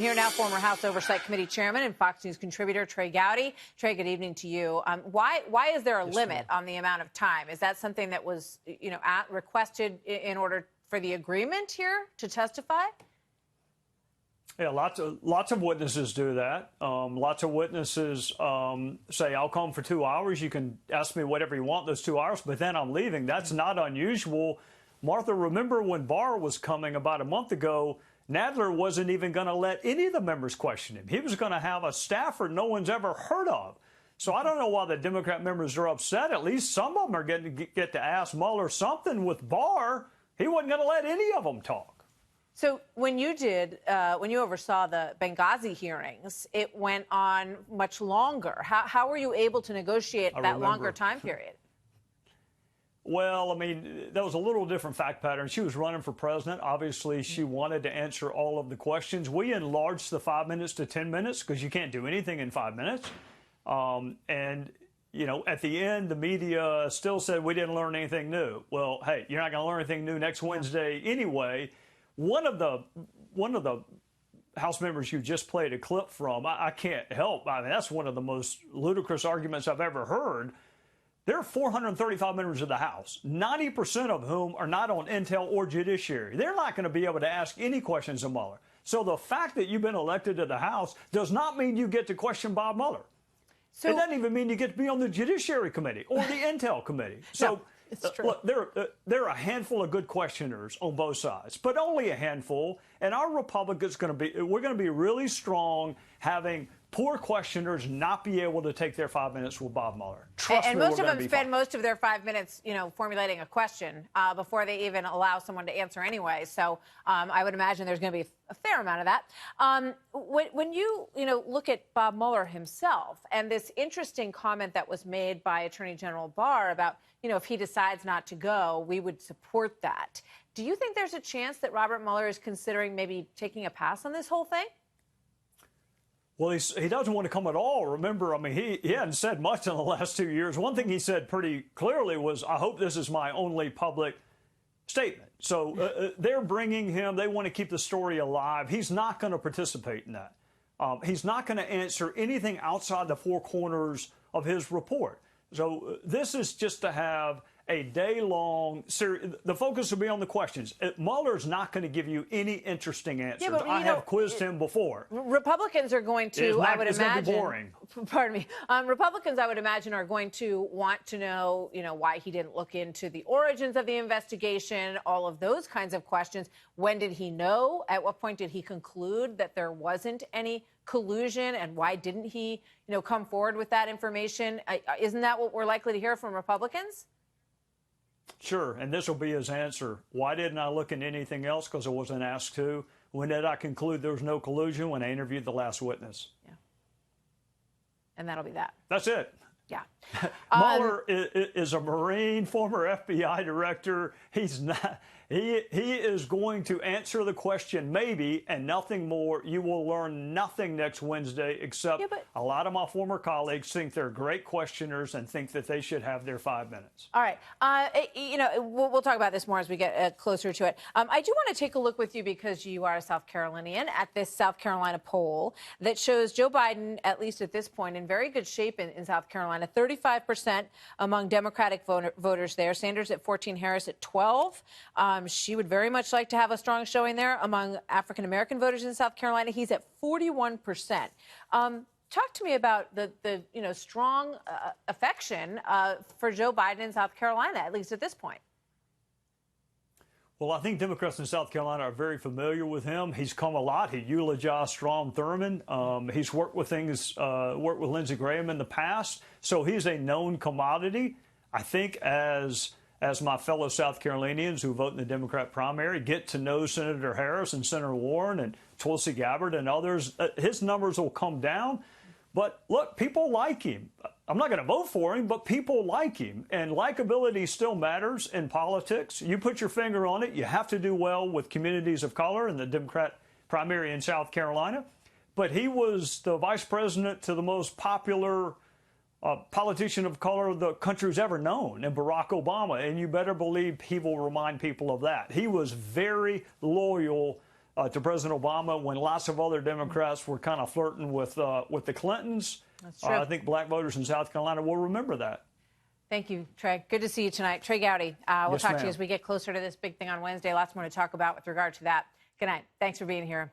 Here now, former House Oversight Committee Chairman and Fox News contributor Trey Gowdy. Trey, good evening to you. Why is there a limit on the amount of time? Is that something that was, requested in order for the agreement here to testify? Yeah, lots of witnesses do that. Lots of witnesses say, "I'll come for 2 hours. You can ask me whatever you want those 2 hours, but then I'm leaving." That's not unusual. Martha, remember when Barr was coming about a month ago? Nadler wasn't even going to let any of the members question him. He was going to have a staffer no one's ever heard of. So I don't know why the Democrat members are upset. At least some of them are getting to get to ask Mueller something. With Barr, he wasn't going to let any of them talk. So when you oversaw the Benghazi hearings, it went on much longer. How were you able to negotiate that longer time period? Well, I mean, that was a little different fact pattern. She was running for president. Obviously, she wanted to answer all of the questions. We enlarged the 5 minutes to 10 minutes because you can't do anything in 5 minutes. And, at the end, the media still said we didn't learn anything new. Well, hey, you're not going to learn anything new next Wednesday anyway. One of the House members you just played a clip from, I can't help. I mean, that's one of the most ludicrous arguments I've ever heard. There are 435 members of the House, 90% of whom are not on intel or judiciary. They're not going to be able to ask any questions of Mueller. So the fact that you've been elected to the House does not mean you get to question Bob Mueller. So, it doesn't even mean you get to be on the Judiciary Committee or the Intel Committee. So no, it's true. Look, there are a handful of good questioners on both sides, but only a handful. And our Republicans we're going to be really strong having poor questioners not be able to take their 5 minutes with Bob Mueller. Trust me, most of them spend most of their 5 minutes, formulating a question before they even allow someone to answer anyway. So I would imagine there's going to be a fair amount of that. When you look at Bob Mueller himself and this interesting comment that was made by Attorney General Barr about, if he decides not to go, we would support that. Do you think there's a chance that Robert Mueller is considering maybe taking a pass on this whole thing? Well, he doesn't want to come at all. Remember, I mean, he hadn't said much in the last 2 years. One thing he said pretty clearly was, I hope this is my only public statement. So they're bringing him. They want to keep the story alive. He's not going to participate in that. He's not going to answer anything outside the four corners of his report. So this is just to have a day-long series. The focus will be on the questions. Mueller's not going to give you any interesting answers. Yeah, but, I have quizzed him before. Republicans are going to, I would imagine. It's going to be boring. Pardon me. Republicans, I would imagine, are going to want to know, why he didn't look into the origins of the investigation, all of those kinds of questions. When did he know? At what point did he conclude that there wasn't any collusion, and why didn't he, come forward with that information? Isn't that what we're likely to hear from Republicans? Sure, and this will be his answer. Why didn't I look into anything else? Because I wasn't asked to. When did I conclude there was no collusion? When I interviewed the last witness. Yeah. And that'll be that. That's it. Yeah. Mueller is a Marine, former FBI director. He's not. He is going to answer the question, maybe, and nothing more. You will learn nothing next Wednesday, except a lot of my former colleagues think they're great questioners and think that they should have their 5 minutes. All right. We'll talk about this more as we get closer to it. I do want to take a look with you, because you are a South Carolinian, at this South Carolina poll that shows Joe Biden, at least at this point, in very good shape in South Carolina. 35% among Democratic voters there. Sanders at 14, Harris at 12. She would very much like to have a strong showing there among African-American voters in South Carolina. He's at 41%. Talk to me about the strong affection for Joe Biden in South Carolina, at least at this point. Well, I think Democrats in South Carolina are very familiar with him. He's come a lot. He eulogized Strom Thurmond. He's worked with Lindsey Graham in the past. So he's a known commodity. I think as my fellow South Carolinians who vote in the Democrat primary get to know Senator Harris and Senator Warren and Tulsi Gabbard and others, his numbers will come down. But look, people like him. I'm not going to vote for him, but people like him. And likability still matters in politics. You put your finger on it. You have to do well with communities of color in the Democrat primary in South Carolina. But he was the vice president to the most popular politician of color the country's ever known, in Barack Obama. And you better believe he will remind people of that. He was very loyal to President Obama when lots of other Democrats were kind of flirting with the Clintons. That's true. I think black voters in South Carolina will remember that. Thank you, Trey. Good to see you tonight. Trey Gowdy, we'll Yes, talk to you ma'am. as we get closer to this big thing on Wednesday. Lots more to talk about with regard to that. Good night. Thanks for being here.